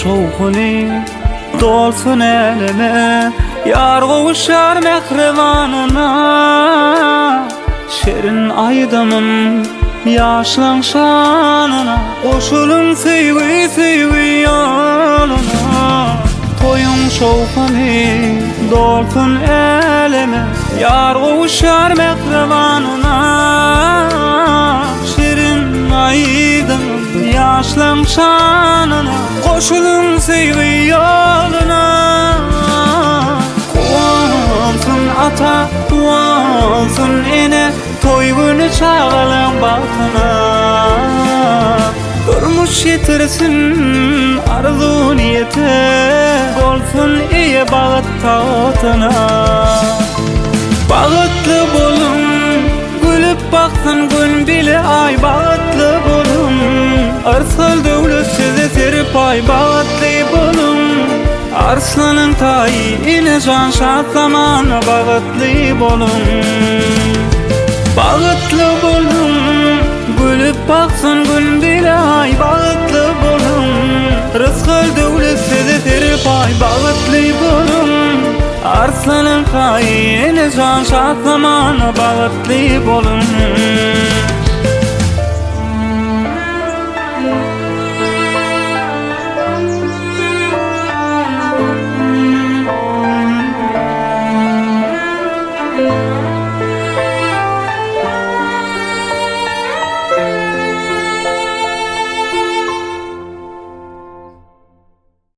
şowkuny dolsun elime, yar gowuşar mehremanına. Şerin aydamın yaşlan şanına, koşulun sevgi sevgi yoluna. Toyun şowkuny dolsun elime, yar gowuşar mehremanına. Şerin aydamın yaşlan şanına, koşulun sevgi yoluna. Kuvansın ata, kuvansın ene, toy günü çağalan batına. Durmuş yitirsin arzu niyete, olsun iyi bağıt tahtına. Bağıtlı bolun, gülüp baksın gün bile ay. Bağıtlı bolun, arsal dövlet size terip ay. Bağıtlı bolun, arslanın tayine can şart zaman. Bağıtlı bolun, bağıtlı bolun, gülüp baksın gün bile ay. Bağıtlı bolun, rızkıl dövlet size terip ay. Bağıtlı bolun, arslanın tayine can şart zaman. Bağıtlı bolun.